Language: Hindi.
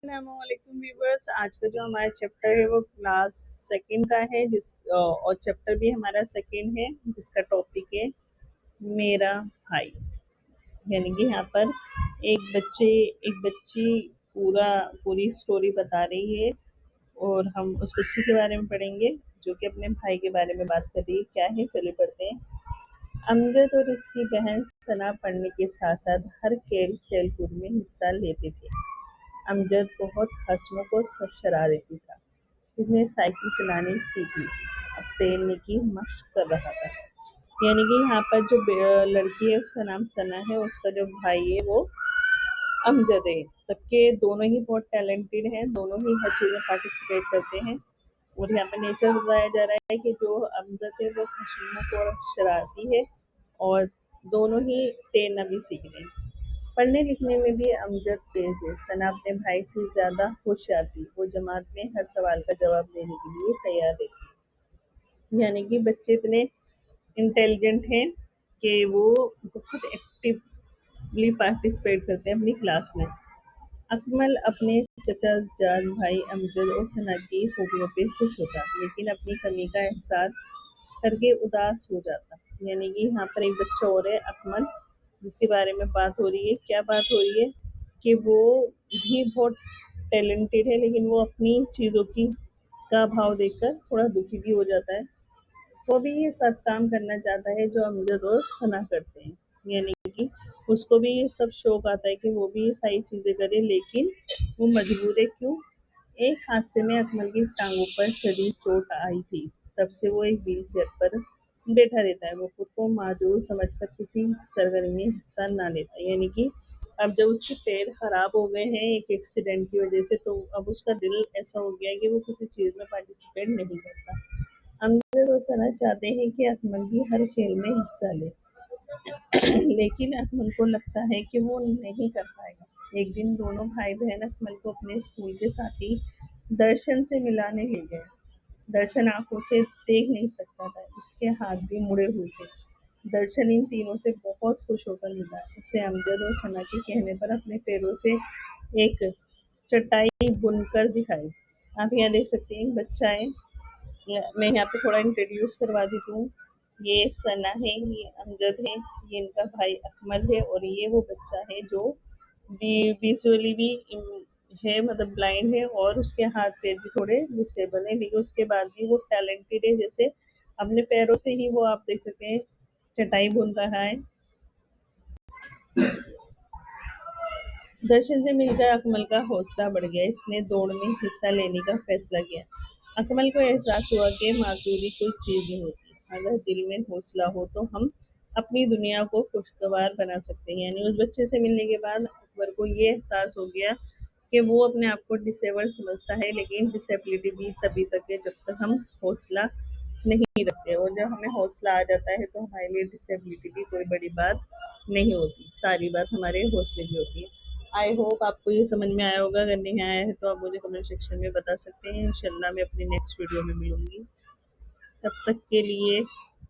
अस्सलामुअलैकुम व्यूवर्स। आज का जो हमारा चैप्टर है वो क्लास सेकंड का है और चैप्टर भी हमारा सेकंड है जिसका टॉपिक है मेरा भाई। यानी कि यहाँ पर एक बच्ची पूरी स्टोरी बता रही है और हम उस बच्ची के बारे में पढ़ेंगे जो कि अपने भाई के बारे में बात कर रही है। क्या है, चलिए पढ़ते हैं। अमजद और इसकी बहन सना पढ़ने के साथ साथ हर खेल कूद में हिस्सा लेते थे। अमजद बहुत हंसमुख और शरारती था। उसने साइकिल चलानी सीखी, अब तैरने की मशक कर रहा था। यानी कि यहाँ पर जो लड़की है उसका नाम सना है, उसका जो भाई है वो अमजद है। सबके दोनों ही बहुत टैलेंटेड हैं, दोनों ही हर चीज़ में पार्टिसिपेट करते हैं। और यहाँ पर नेचर बताया जा रहा है कि जो अमजद है वो हंसमुख और शरारती है और दोनों ही तैरना भी सीख रहे हैं। पढ़ने लिखने में भी अमजद तेज है। सना अपने भाई से ज्यादा होशियार थी। वो जमात में हर सवाल का जवाब देने के लिए तैयार रहती। यानी कि बच्चे इतने इंटेलिजेंट हैं कि वो बहुत एक्टिवली पार्टिसिपेट करते हैं अपनी क्लास में। अकमल अपने चचा जान भाई अमजद और सना की खूबियों पे खुश होता, लेकिन अपनी कमी का एहसास करके उदास हो जाता। यानी कि यहाँ पर एक बच्चा और है अकमल, जिसके बारे में बात हो रही है। क्या बात हो रही है कि वो भी बहुत टैलेंटेड है, लेकिन वो अपनी चीज़ों की का भाव देखकर थोड़ा दुखी भी हो जाता है। वो भी ये सब काम करना चाहता है जो अमजद और सना करते हैं। यानी कि उसको भी ये सब शौक आता है कि वो भी ये सारी चीज़ें करे, लेकिन वो मजबूर है। क्यों? एक हादसे में अकमल की टांगों पर शदीद चोट आई थी। तब से वो एक व्हील चेयर पर बैठा रहता है। वो खुद को माजूर समझकर किसी सरगर्मी में हिस्सा ना लेता। यानी कि अब जब उसके पैर खराब हो गए हैं एक एक्सीडेंट की वजह से, तो अब उसका दिल ऐसा हो गया है कि वो किसी चीज़ में पार्टिसिपेट नहीं करता। अमजद और सना चाहते हैं कि अकमल भी हर खेल में हिस्सा ले, लेकिन अकमल को लगता है कि वो नहीं कर पाएगा। एक दिन दोनों भाई बहन अकमल को अपने स्कूल के साथी दर्शन से मिलाने ले गए। दर्शन आंखों से देख नहीं सकता था, इसके हाथ भी मुड़े हुए थे। दर्शन इन तीनों से बहुत खुश होकर मिला। उसे अमजद और सना के कहने पर अपने पैरों से एक चटाई बुनकर दिखाई। आप यहाँ देख सकते हैं एक बच्चा है। मैं यहाँ पे थोड़ा इंट्रोड्यूस करवा देती हूँ। ये सना है, ये अमजद है, ये इनका भाई अकमल है और ये वो बच्चा है जो विजुअली भी है, मतलब ब्लाइंड है और उसके हाथ पैर भी थोड़े डिसेबल है, लेकिन उसके बाद भी वो टैलेंटेड है। जैसे अपने पैरों से ही वो, आप देख सकते हैं, चटाई बुन रहा है। दर्शन से मिलकर अकमल का हौसला बढ़ गया। इसने दौड़ में हिस्सा लेने का फैसला किया। अकमल को एहसास हुआ कि माजूरी कोई चीज नहीं होती, अगर दिल में हौसला हो तो हम अपनी दुनिया को खुशगवार बना सकते हैं। यानी उस बच्चे से मिलने के बाद अकबर को ये एहसास हो गया कि वो अपने आप को डिसेबल समझता है, लेकिन डिसेबिलिटी भी तभी तक है जब तक हम हौसला नहीं रखते। और जब हमें हौसला आ जाता है तो हमारे लिए डिसेबिलिटी भी कोई बड़ी बात नहीं होती, सारी बात हमारे हौसले की होती है। आई होप आपको ये समझ में आया होगा। अगर नहीं आया है तो आप मुझे कमेंट सेक्शन में बता सकते हैं। इंशाल्लाह मैं अपनी नेक्स्ट वीडियो में मिलूंगी। तब तक के लिए